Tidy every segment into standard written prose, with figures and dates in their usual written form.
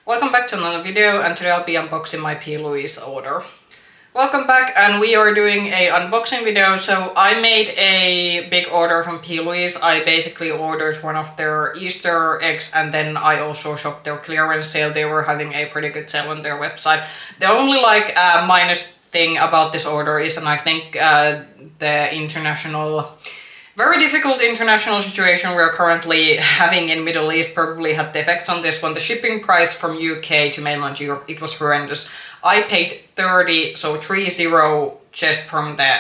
Welcome back to another video, and today I'll be unboxing my Louise order. Welcome back, and we are doing a unboxing video. So I made a big order from Louise. I basically ordered one of their Easter eggs, and then I also shopped their clearance sale. They were having a pretty good sale on their website. The only minus thing about this order is, and I think the very difficult international situation we're currently having in Middle East probably had the effects on this one. The shipping price from UK to mainland Europe, it was horrendous. I paid 30, so 30 just from the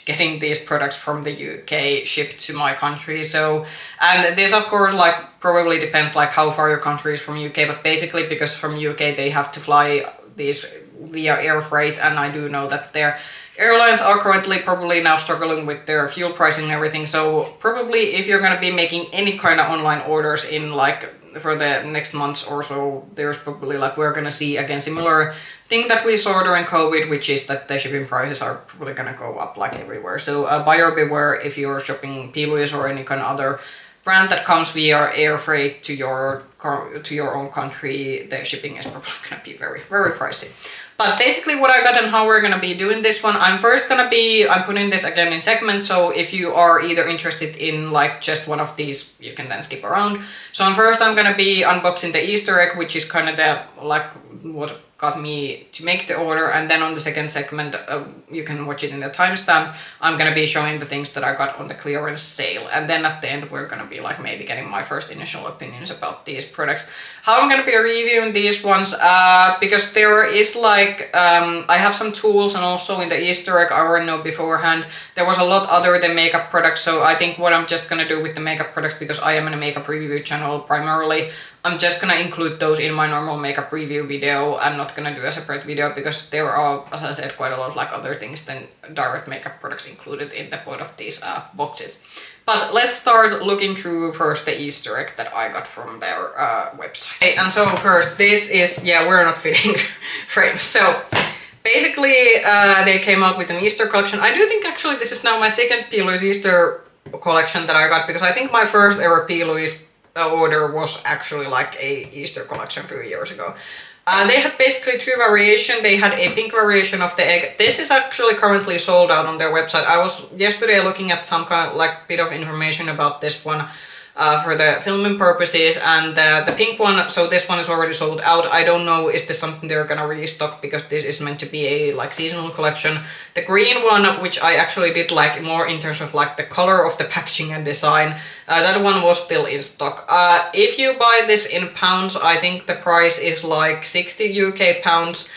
getting these products from the UK shipped to my country. So, and this of course probably depends how far your country is from UK, but basically because from UK they have to fly these via air freight, and I do know that their airlines are currently probably now struggling with their fuel pricing and everything. So probably if you're gonna be making any kind of online orders in for the next months or so, there's probably we're gonna see again similar thing that we saw during COVID, which is that the shipping prices are probably gonna go up everywhere. So buyer beware if you're shopping Louise or any kind of other brand that comes via air freight to your own country. The shipping is probably gonna be very, very pricey. But basically what I got and how we're gonna be doing this one, I'm putting this again in segments, so if you are either interested in just one of these, you can then skip around. So I'm gonna be unboxing the Easter egg, which is kind of the what got me to make the order, and then on the second segment, you can watch it in the timestamp, I'm gonna be showing the things that I got on the clearance sale, and then at the end we're gonna be maybe getting my first initial opinions about these products. How I'm gonna be reviewing these ones, because there is I have some tools, and also in the Easter egg I already know beforehand there was a lot other than makeup products. So I think what I'm just gonna do with the makeup products, because I am in a makeup review channel primarily, I'm just gonna include those in my normal makeup review video. I'm not gonna do a separate video because there are, as I said, quite a lot of other things than direct makeup products included in the both of these boxes. But let's start looking through first the Easter egg that I got from their website. Okay, and so first, this is, we're not fitting frame. So basically they came out with an Easter collection. I do think actually this is now my second Louise Easter collection that I got, because I think my first ever Louise order was actually a Easter collection a few years ago. They had basically two variations. They had a pink variation of the egg. This is actually currently sold out on their website. I was yesterday looking at some kind of bit of information about this one for the filming purposes, and the pink one, so this one is already sold out. I don't know, is this something they're gonna restock, because this is meant to be a seasonal collection. The green one, which I actually did more in terms of the color of the packaging and design, that one was still in stock. If you buy this in pounds, I think the price is 60 UK pounds.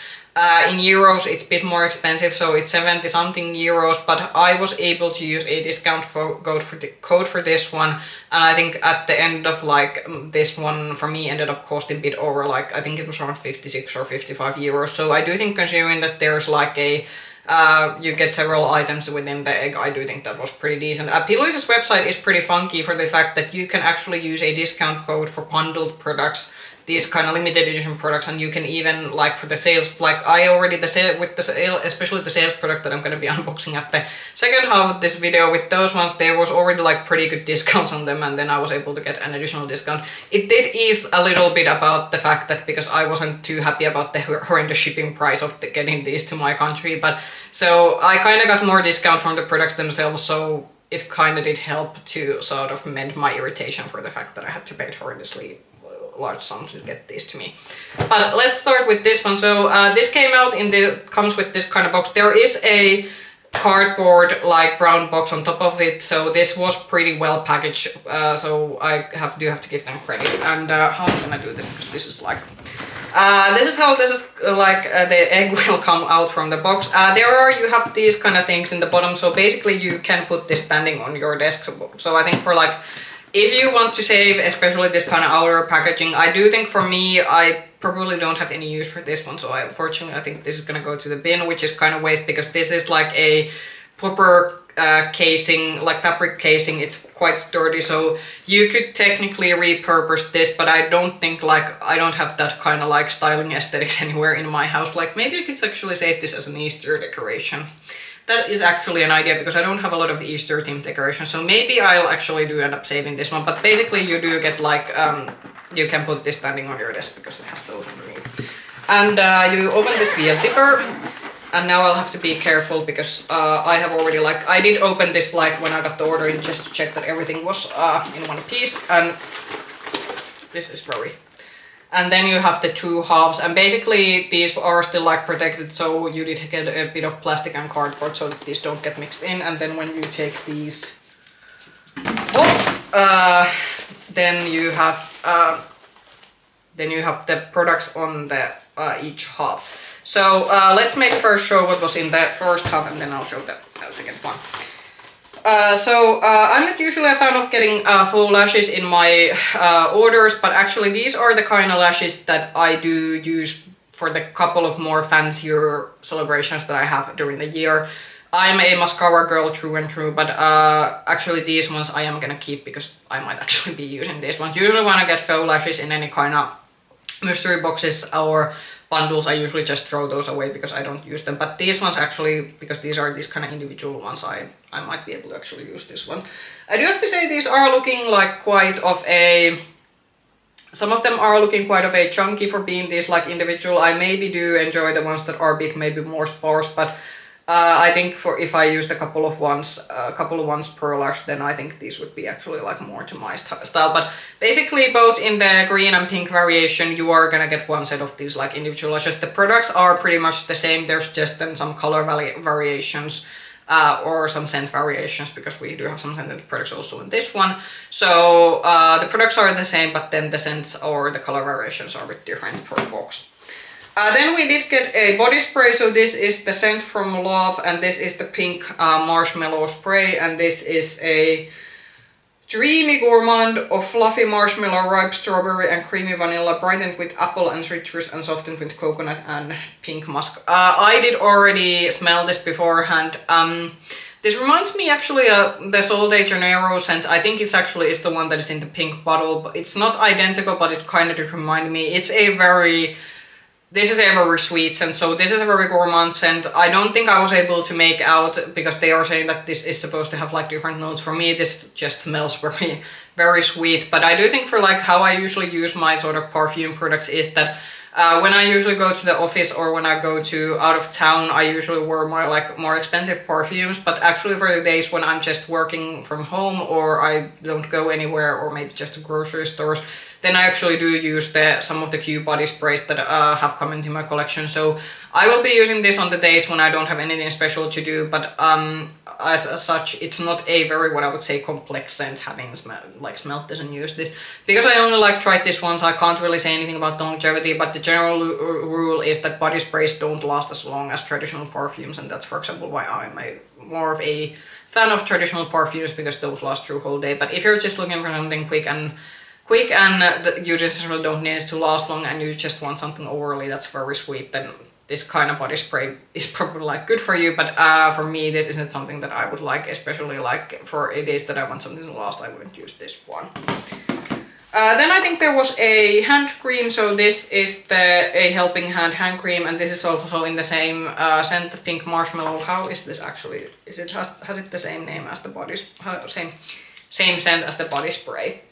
In euros it's a bit more expensive, so it's 70 something euros, but I was able to use a discount code for this one, and I think at the end of this one for me ended up costing a bit over I think it was around 56 or 55 euros. So I do think, considering that there's you get several items within the egg, I do think that was pretty decent. Louise's website is pretty funky for the fact that you can actually use a discount code for bundled products, these kind of limited edition products, and you can even for the sales, I already with the sale, especially the sales product that I'm going to be unboxing at the second half of this video, with those ones there was already pretty good discounts on them, and then I was able to get an additional discount. It did ease a little bit about the fact that, because I wasn't too happy about the horrendous shipping price of getting these to my country, but so I kind of got more discount from the products themselves, so it kind of did help to sort of mend my irritation for the fact that I had to pay horrendously large sums to get these to me. But let's start with this one. So this came out comes with this kind of box. There is a cardboard brown box on top of it, so this was pretty well packaged, so I do have to give them credit. And how can I do this, because this is this is how the egg will come out from the box. You have these kind of things in the bottom, so basically you can put this standing on your desk. So I think for if you want to save, especially this kind of outer packaging, I do think for me, I probably don't have any use for this one, so unfortunately I think this is gonna go to the bin, which is kind of waste, because this is a proper casing, fabric casing. It's quite sturdy, so you could technically repurpose this, but I don't think I don't have that kind of styling aesthetics anywhere in my house. Maybe I could actually save this as an Easter decoration. that is actually an idea because I don't have a lot of Easter themed decorations, so maybe I'll actually do end up saving this one. But basically you do get like, you can put this standing on your desk because it has those underneath. And you open this via zipper. And now I'll have to be careful because I have already like, I did open this like when I got the order in just to check that everything was in one piece. And this is very. And then you have the two halves, and basically these are still like protected, so you did get a bit of plastic and cardboard so that these don't get mixed in. And then when you take these off, then you have the products on the each half. So let's make first show what was in the first half, and then I'll show the second one. I'm not usually a fan of getting full lashes in my orders, but actually these are the kind of lashes that I do use for the couple of more fancier celebrations that I have during the year. I'm a mascara girl through and through, but actually these ones I am gonna keep because I might actually be using these ones. Usually when I get faux lashes in any kind of mystery boxes or bundles, I usually just throw those away because I don't use them. But these ones actually, because these are these kind of individual ones, I might be able to actually use this one. I do have to say these are looking like quite of a... Some of them are looking quite of a chunky for being these like individual. I maybe do enjoy the ones that are big, maybe more sparse, but I think for if I used a couple of ones per lash, then I think these would be actually like more to my style. But basically both in the green and pink variation, you are gonna get one set of these like individual lashes. The products are pretty much the same. There's just then some color variations or some scent variations, because we do have some scented products also in this one. So the products are the same, but then the scents or the color variations are a bit different per box. Then we did get a body spray, so this is the scent from Love, and this is the pink marshmallow spray, and this is a dreamy gourmand of fluffy marshmallow, ripe strawberry and creamy vanilla, brightened with apple and citrus and softened with coconut and pink musk. I did already smell this beforehand. This reminds me actually of the Sol de Janeiro scent. I think it's actually is the one that is in the pink bottle, but it's not identical, but it kind of did remind me. This is a very sweet scent, so this is a very gourmand scent. I don't think I was able to make out, because they are saying that this is supposed to have like different notes. For me, this just smells very, very sweet. But I do think for like how I usually use my sort of perfume products is that when I usually go to the office or when I go to out of town, I usually wear my like more expensive perfumes. But actually for the days when I'm just working from home or I don't go anywhere, or maybe just to grocery stores, then I actually do use some of the few body sprays that have come into my collection. So I will be using this on the days when I don't have anything special to do, but as such, it's not a very, what I would say, complex scent, having smelled this and used this. Because I only like tried this once, I can't really say anything about the longevity, but the general rule is that body sprays don't last as long as traditional perfumes, and that's for example why I'm more of a fan of traditional perfumes, because those last through whole day. But if you're just looking for something quick and you just really don't need it to last long, and you just want something overly that's very sweet, then this kind of body spray is probably like good for you. But for me, this isn't something that I would like, especially like for days that I want something to last. I wouldn't use this one. Then I think there was a hand cream, so this is a helping hand cream, and this is also in the same scent, pink marshmallow. How is this actually? Has it the same name as the same scent as the body spray?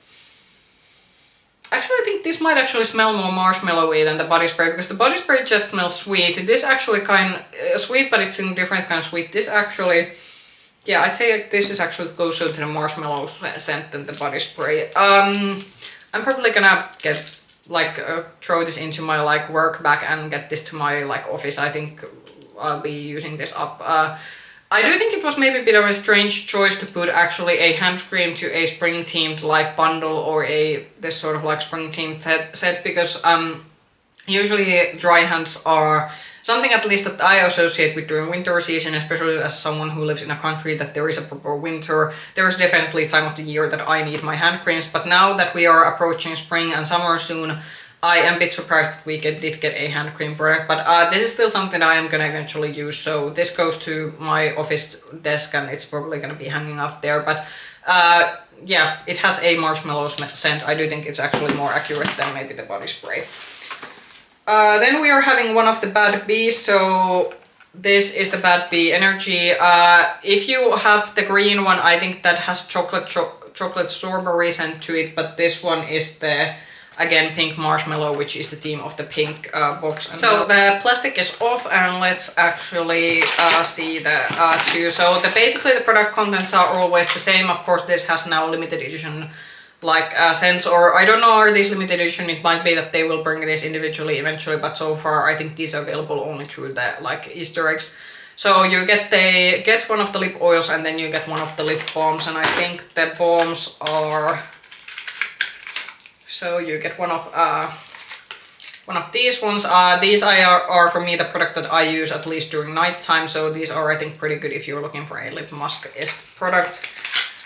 Actually, I think this might actually smell more marshmallowy than the body spray, because the body spray just smells sweet. This actually kind of sweet, but it's in different kind of sweet. This actually, yeah, I'd say this is actually closer to the marshmallow scent than the body spray. I'm probably gonna get throw this into my like work bag and get this to my like office. I think I'll be using this up. I do think it was maybe a bit of a strange choice to put actually a hand cream to a spring themed like bundle or this sort of like spring themed set, because usually dry hands are something at least that I associate with during winter season, especially as someone who lives in a country that there is a proper winter. There is definitely time of the year that I need my hand creams, but now that we are approaching spring and summer soon, I am a bit surprised that we did get a hand cream product, but this is still something I am gonna eventually use. So this goes to my office desk and it's probably gonna be hanging out there. But yeah, it has a marshmallow scent. I do think it's actually more accurate than maybe the body spray. Then we are having one of the Bad Bees. So this is the Bad Bee Energy. If you have the green one, I think that has chocolate strawberry scent to it, but this one is the, again, Pink Marshmallow, which is the theme of the pink box. And so the plastic is off, and let's actually see the two. So basically the product contents are always the same. Of course, this has now limited edition like scents, or I don't know, are these limited edition? It might be that they will bring this individually eventually, but so far I think these are available only through the like Easter eggs. So you get one of the lip oils, and then you get one of the lip balms, and I think the balms are, so you get one of these ones. These are for me the product that I use at least during night time, so these are I think pretty good if you're looking for a lip mask-esque product.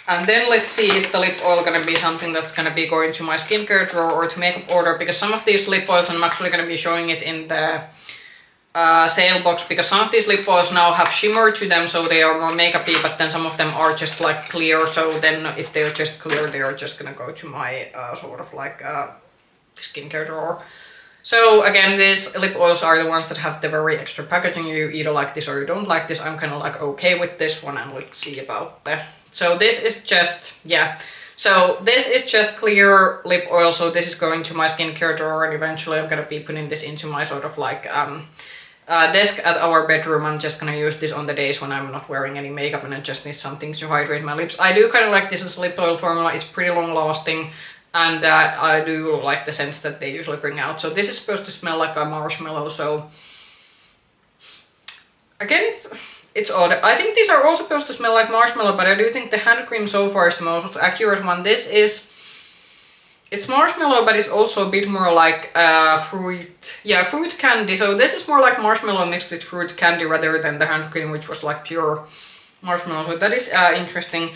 And then let's see, is the lip oil gonna be something that's gonna be going to my skincare drawer or to makeup order, because some of these lip oils, I'm actually gonna be showing it in the sale box, because some of these lip oils now have shimmer to them, so they are more makeup-y, but then some of them are just like clear, so then if they're just clear, they are just gonna go to my sort of like skincare drawer. So again, these lip oils are the ones that have the very extra packaging. You either like this or you don't like this. I'm kind of like okay with this one, and let's see about the... So this is just, yeah. So this is just clear lip oil, so this is going to my skincare drawer, and eventually I'm gonna be putting this into my sort of like desk at our bedroom. I'm just gonna use this on the days when I'm not wearing any makeup and I just need something to hydrate my lips. I do kind of like this as a lip oil formula. It's pretty long lasting, and I do like the scents that they usually bring out. So this is supposed to smell like a marshmallow, so again, it's odd. I think these are all supposed to smell like marshmallow, but I do think the hand cream so far is the most accurate one. This is, it's marshmallow, but it's also a bit more like fruit candy. So this is more like marshmallow mixed with fruit candy rather than the hand cream, which was like pure marshmallow. So that is interesting.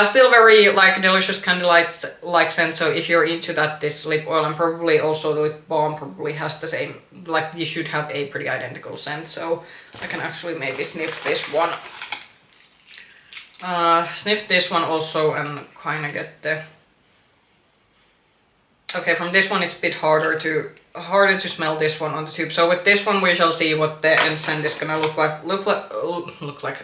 Still very like delicious candy-like scent. So if you're into that, this lip oil and probably also the lip balm probably has the same, like you should have a pretty identical scent. So I can actually maybe sniff this one. Sniff this one also and kind of get the... Okay, from this one it's a bit harder to smell this one on the tube. So with this one we shall see what the end scent is gonna smell like.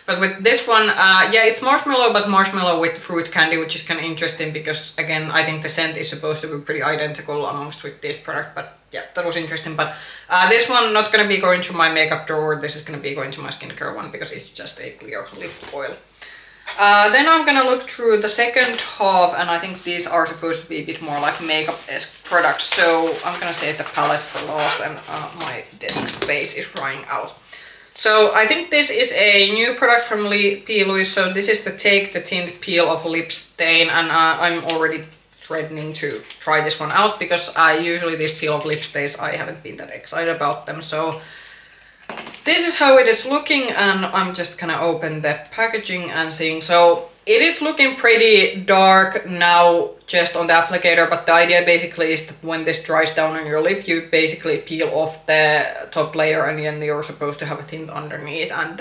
But with this one, yeah, it's marshmallow, but marshmallow with fruit candy, which is kind of interesting because again, I think the scent is supposed to be pretty identical amongst with this product. But yeah, that was interesting. But this one not gonna be going to my makeup drawer. This is gonna be going to my skincare one because it's just a clear lip oil. Then I'm gonna look through the second half, and I think these are supposed to be a bit more like makeup-esque products. So I'm gonna save the palette for last, and my desk space is running out. So I think this is a new product from Louise. So this is the Take the Tint Peel Off Lip Stain, and I'm already threatening to try this one out because usually these peel off lip stains, I haven't been that excited about them. So this is how it is looking, and I'm just gonna open the packaging and seeing. So it is looking pretty dark now just on the applicator, but the idea basically is that when this dries down on your lip, you basically peel off the top layer and then you're supposed to have a tint underneath. And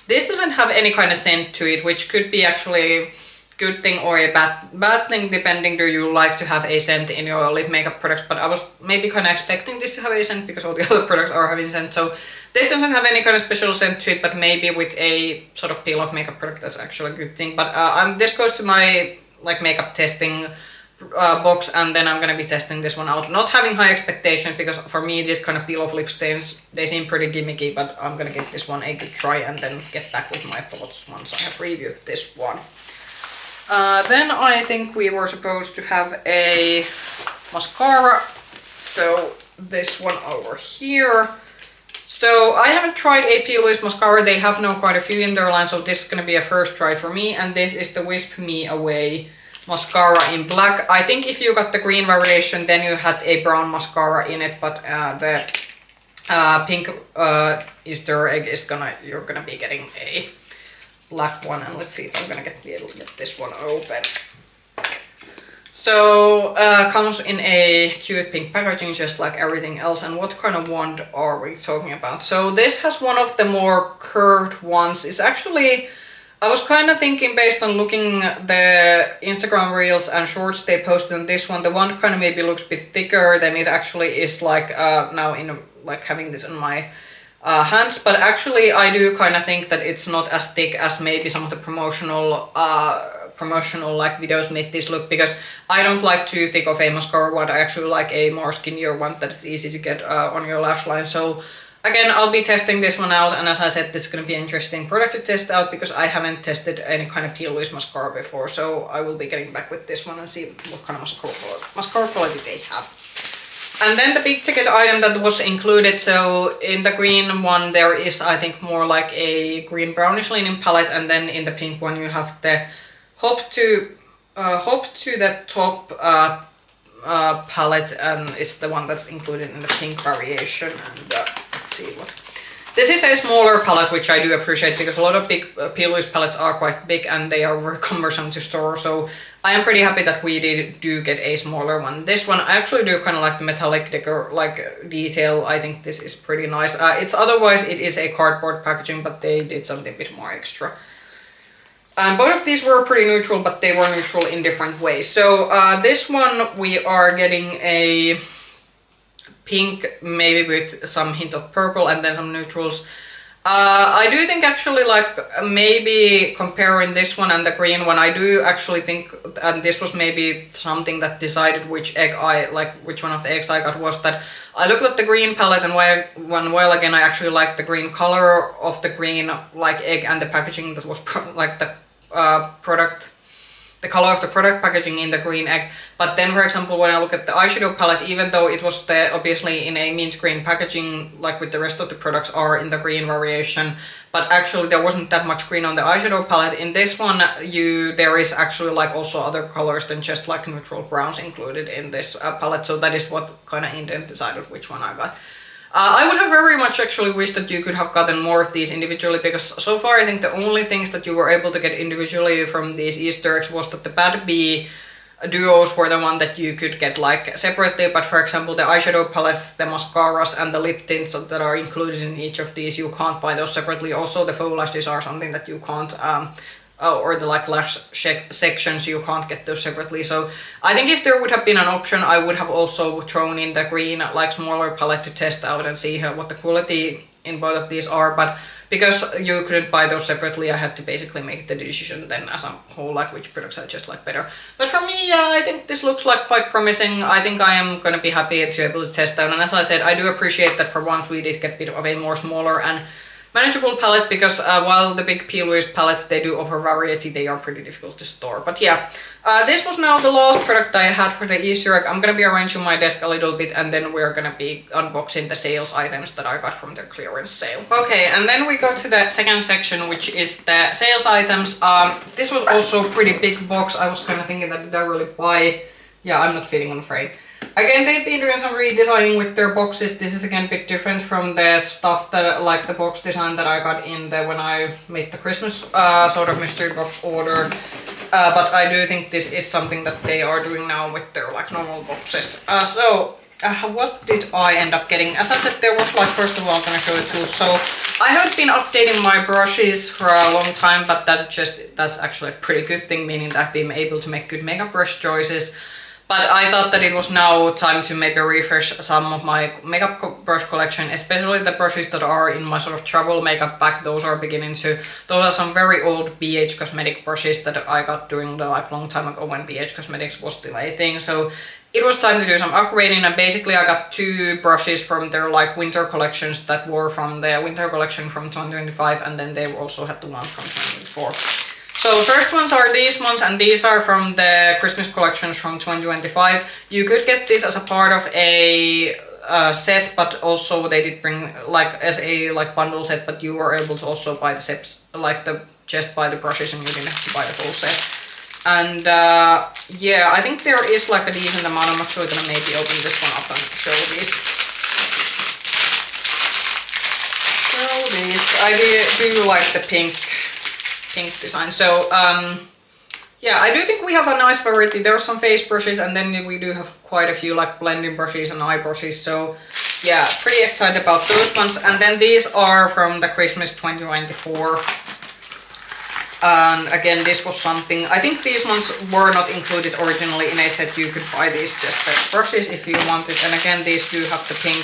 this doesn't have any kind of scent to it, which could be actually good thing or a bad thing depending, do you like to have a scent in your lip makeup products. But I was maybe kind of expecting this to have a scent because all the other products are having scent. So this doesn't have any kind of special scent to it, but maybe with a sort of peel off makeup product that's actually a good thing. But this goes to my like makeup testing box, and then I'm gonna be testing this one out, not having high expectations because for me this kind of peel off lip stains, they seem pretty gimmicky. But I'm gonna give this one a good try and then get back with my thoughts once I have reviewed this one. Then I think we were supposed to have a mascara, so this one over here. So I haven't tried a P. Louise mascara. They have now quite a few in their line, so this is gonna be a first try for me. And this is the Wisp Me Away mascara in black. I think if you got the green variation, then you had a brown mascara in it, but the pink Easter egg is you're gonna be getting a black one. And let's see if I'm gonna be able to get this one open. So comes in a cute pink packaging just like everything else. And what kind of wand are we talking about? So this has one of the more curved ones. It's actually, I was kind of thinking based on looking the Instagram reels and shorts they posted on this one, the one kind of maybe looks a bit thicker than it actually is, like now in like having this on my hands, but actually I do kind of think that it's not as thick as maybe some of the promotional like videos made this look, because I don't like too thick of a mascara one. I actually like a more skinnier one that is easy to get on your lash line. So again, I'll be testing this one out, and as I said, this is going to be an interesting product to test out because I haven't tested any kind of Louise mascara before, so I will be getting back with this one and see what kind of mascara quality they have. And then the big ticket item that was included, so in the green one there is, I think, more like a green brownish linen palette, and then in the pink one you have the hop to the top palette, and it's the one that's included in the pink variation. And let's see what. This is a smaller palette, which I do appreciate because a lot of big Louise palettes are quite big and they are very cumbersome to store. So I am pretty happy that we do get a smaller one. This one, I actually do kind of like the metallic detail. I think this is pretty nice. Otherwise it is a cardboard packaging, but they did something a bit more extra. Both of these were pretty neutral, but they were neutral in different ways. So this one we are getting a pink, maybe with some hint of purple, and then some neutrals. I do think actually, like, maybe comparing this one and the green one, I do actually think, and this was maybe something that decided which one of the eggs I got, was that I looked at the green palette, and while again I actually liked the green color of the green like egg and the packaging that was like the color of the product packaging in the green egg. But then, for example, when I look at the eyeshadow palette, even though it was obviously in a mint green packaging, like with the rest of the products are in the green variation, but actually there wasn't that much green on the eyeshadow palette. In this one, there is actually like also other colors than just like neutral browns included in this palette. So that is what kind of in the end decided which one I got. I would have very much actually wished that you could have gotten more of these individually, because so far I think the only things that you were able to get individually from these Easter eggs was that the Bad Bee duos were the one that you could get like separately, but for example the eyeshadow palettes, the mascaras and the lip tints that are included in each of these, you can't buy those separately. Also the faux lashes are something that you can't or the like lash sections, you can't get those separately. So I think if there would have been an option, I would have also thrown in the green like smaller palette to test out and see what the quality in both of these are. But because you couldn't buy those separately, I had to basically make the decision then as a whole, like which products I just like better. But for me, yeah, I think this looks like quite promising. I think I am gonna be happy to be able to test out. And as I said, I do appreciate that for once we did get a bit of a more smaller and manageable palette, because while the big Louise palettes, they do offer variety, they are pretty difficult to store. But yeah, this was now the last product I had for the Easter egg. I'm gonna be arranging my desk a little bit, and then we're gonna be unboxing the sales items that I got from the clearance sale. Okay, and then we go to the second section, which is the sales items. This was also a pretty big box. I was kind of thinking that did I really buy? Yeah, I'm not fitting on the frame. Again, they've been doing some redesigning with their boxes. This is again a bit different from the stuff that, like the box design that I got in when I made the Christmas sort of mystery box order. But I do think this is something that they are doing now with their like normal boxes. What did I end up getting? As I said, there was like, first of all, I'm gonna show you tools. So I haven't been updating my brushes for a long time, but that's actually a pretty good thing, meaning that I've been able to make good makeup brush choices. But I thought that it was now time to maybe refresh some of my makeup brush collection, especially the brushes that are in my sort of travel makeup bag. Those are those are some very old BH Cosmetic brushes that I got during the like long time ago when BH Cosmetics was still a thing. So it was time to do some upgrading, and basically I got two brushes from their like winter collections that were from the winter collection from 2025, and then they also had the ones from 2024. So the first ones are these ones, and these are from the Christmas collections from 2025. You could get this as a part of a set, but also they did bring like as a like bundle set, but you were able to also buy the sets, like just buy the brushes, and you didn't have to buy the full set. And yeah, I think there is like a decent amount. I'm actually gonna maybe open this one up and show these. I do like the pink design. So yeah, I do think we have a nice variety. There are some face brushes, and then we do have quite a few like blending brushes and eye brushes. So yeah, pretty excited about those ones. And then these are from the Christmas 2024. And again, this was something, I think these ones were not included originally in a set. You could buy these just as brushes if you wanted. And again, these do have the pink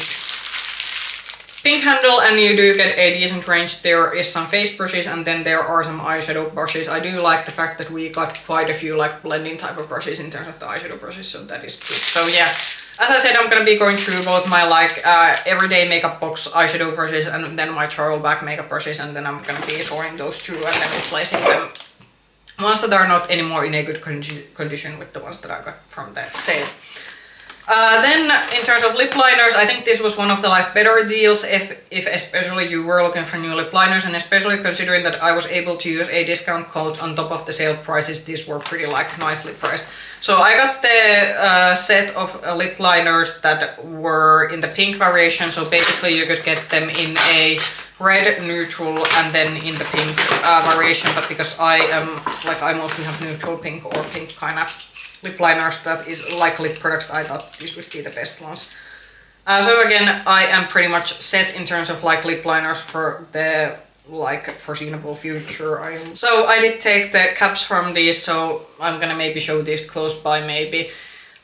pink handle, and you do get a decent range. There is some face brushes, and then there are some eyeshadow brushes. I do like the fact that we got quite a few like blending type of brushes in terms of the eyeshadow brushes, so that is good. So yeah, as I said, I'm gonna be going through both my like everyday makeup box eyeshadow brushes and then my travel bag makeup brushes, and then I'm gonna be sorting those two and then replacing them, ones that are not anymore in a good condition, with the ones that I got from the sale. Then in terms of lip liners, I think this was one of the like better deals if especially you were looking for new lip liners, and especially considering that I was able to use a discount code on top of the sale prices, these were pretty like nicely priced. So I got the set of lip liners that were in the pink variation, so basically you could get them in a red, neutral, and then in the pink variation, but because I mostly have neutral pink or pink kind of lip liners that is like lip products, I thought these would be the best ones. So again, I am pretty much set in terms of like lip liners for the like foreseeable future. So I did take the caps from these, so I'm gonna maybe show these close by maybe.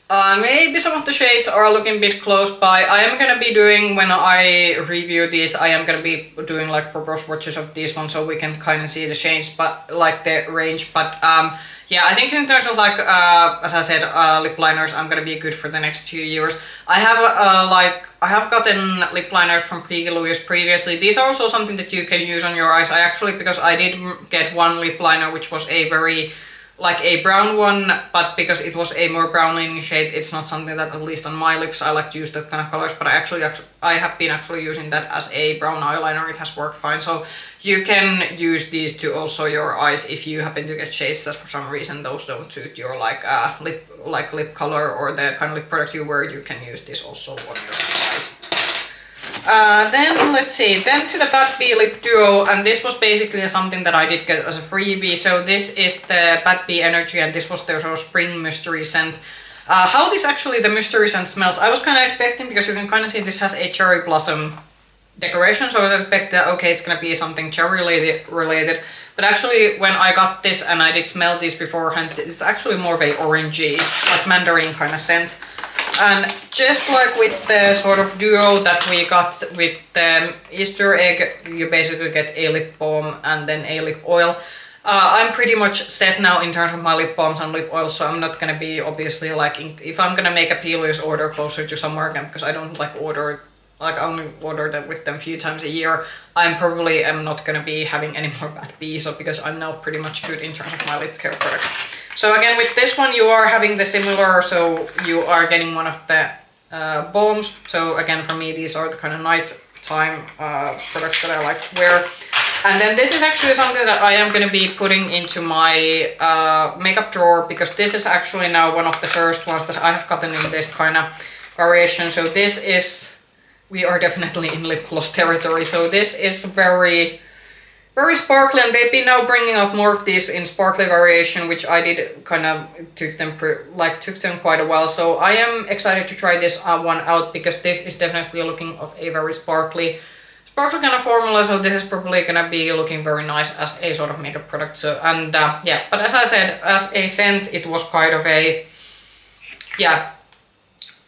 Maybe some of the shades are looking a bit close by. I am gonna be doing, when I review these, I am gonna be doing like proper swatches of these ones so we can kind of see the shades, but like the range. But yeah, I think in terms of like, as I said, lip liners, I'm gonna be good for the next 2 years. I have gotten lip liners from Louise previously. These are also something that you can use on your eyes. Because I did get one lip liner which was a very like a brown one, but because it was a more brown leaning shade, it's not something that, at least on my lips, I like to use that kind of colors, but I have been actually using that as a brown eyeliner. It has worked fine, so you can use these to also your eyes if you happen to get shades that for some reason those don't suit your like lip color or the kind of lip products you wear. You can use this also on your eyes. Then let's see, then to the Bad Bee Lip Duo, and this was basically something that I did get as a freebie. So this is the Bad Bee Energy, and this was their sort of spring mystery scent. How this actually, the mystery scent smells, I was kind of expecting, because you can kind of see this has a cherry blossom decoration, so I was expecting that, okay, it's gonna be something cherry related. But actually, when I got this and I did smell these beforehand, it's actually more of a orangey, like mandarin kind of scent. And just like with the sort of duo that we got with the Easter egg, you basically get a lip balm and then a lip oil. I'm pretty much set now in terms of my lip balms and lip oils, so I'm not gonna be obviously like, if I'm gonna make a Louise order closer to summer again, because I don't like order, like I only order them with them a few times a year, I'm probably not gonna be having any more Bad Bee, so because I'm now pretty much good in terms of my lip care products. So again, with this one you are having the similar, so you are getting one of the balms. So again, for me these are the kind of nighttime products that I like to wear. And then this is actually something that I am going to be putting into my makeup drawer, because this is actually now one of the first ones that I have gotten in this kind of variation. So this is, we are definitely in lip gloss territory. So this is very sparkly, and they've been now bringing out more of these in sparkly variation, which I did kind of took them quite a while. So I am excited to try this one out, because this is definitely looking of a very sparkly kind of formula. So this is probably gonna be looking very nice as a sort of makeup product. So, and yeah, but as I said, as a scent, it was kind of a, yeah,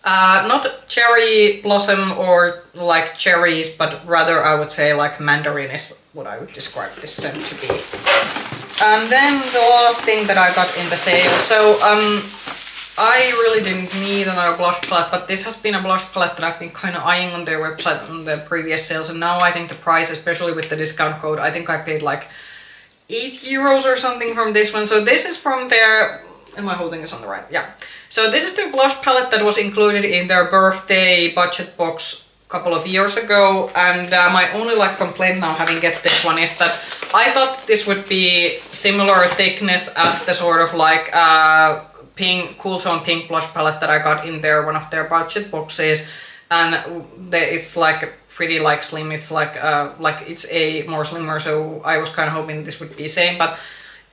not cherry blossom or like cherries, but rather I would say like mandarin is what I would describe this scent to be. And then the last thing that I got in the sale, so I really didn't need another blush palette, but this has been a blush palette that I've been kind of eyeing on their website on the previous sales, and now I think the price, especially with the discount code, I think I paid like €8 or something from this one. So this is from their, am I holding this on the right? Yeah. So this is the blush palette that was included in their birthday budget box a couple of years ago, and my only like complaint now having get this one is that I thought this would be similar thickness as the sort of like pink, cool tone pink blush palette that I got in their one of their budget boxes, and it's like pretty like slim. It's like it's a more slimmer, so I was kind of hoping this would be same, but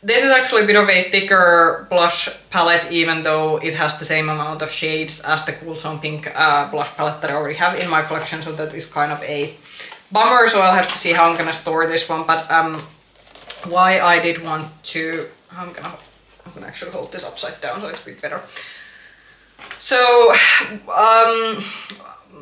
this is actually a bit of a thicker blush palette, even though it has the same amount of shades as the cool tone pink blush palette that I already have in my collection, so that is kind of a bummer. So I'll have to see how I'm gonna store this one, but why I did want to, I'm gonna actually hold this upside down so it's a bit better. So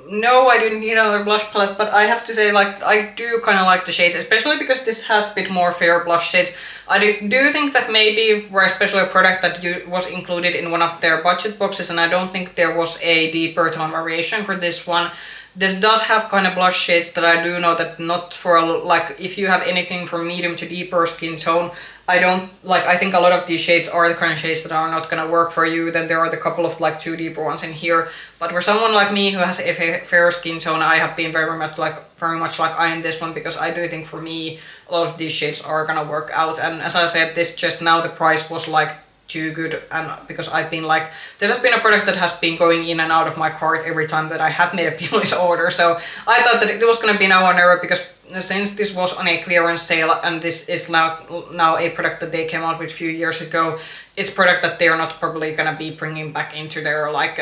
no, I didn't need another blush palette, but I have to say, like, I do kind of like the shades, especially because this has a bit more fair blush shades. I do think that maybe were especially a product that was included in one of their budget boxes, and I don't think there was a deeper tone variation for this one. This does have kind of blush shades that I do know that not for, like, if you have anything from medium to deeper skin tone, I don't, like, I think a lot of these shades are the kind of shades that are not gonna work for you. Then there are the couple of, like, 2 deeper ones in here. But for someone like me who has a fair skin tone, I have been very much like eyeing this one, because I do think for me, a lot of these shades are gonna work out. And as I said, this just now, the price was, like, too good, and because I've been like, this has been a product that has been going in and out of my cart every time that I have made a Louise order, so I thought that it was gonna be now or never, because since this was on a clearance sale and this is now a product that they came out with a few years ago, it's a product that they're not probably gonna be bringing back into their like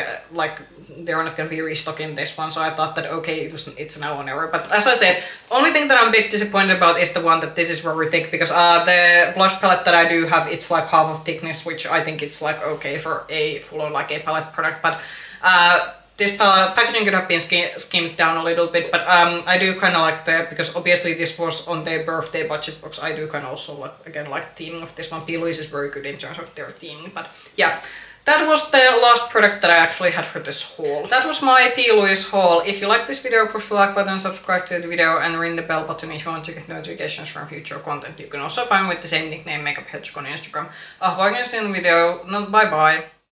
they're not gonna be restocking this one, so I thought that okay, it's now or never. But as I said, only thing that I'm a bit disappointed about is the one that this is very thick, because the blush palette that I do have, it's like half of thickness, which I think it's like okay for a full like a palette product, but this packaging could have been skimmed down a little bit, but I do kind of like because obviously this was on their birthday budget box, I do kind of also like, again, like the theming of this one. Louise is very good in terms of their theming, but yeah. That was the last product that I actually had for this haul. That was my Louise haul. If you like this video, push the like button, subscribe to the video, and ring the bell button if you want to get notifications from future content. You can also find me with the same nickname, Makeup Hedgehog, on Instagram. I'll see you in the video. Bye bye.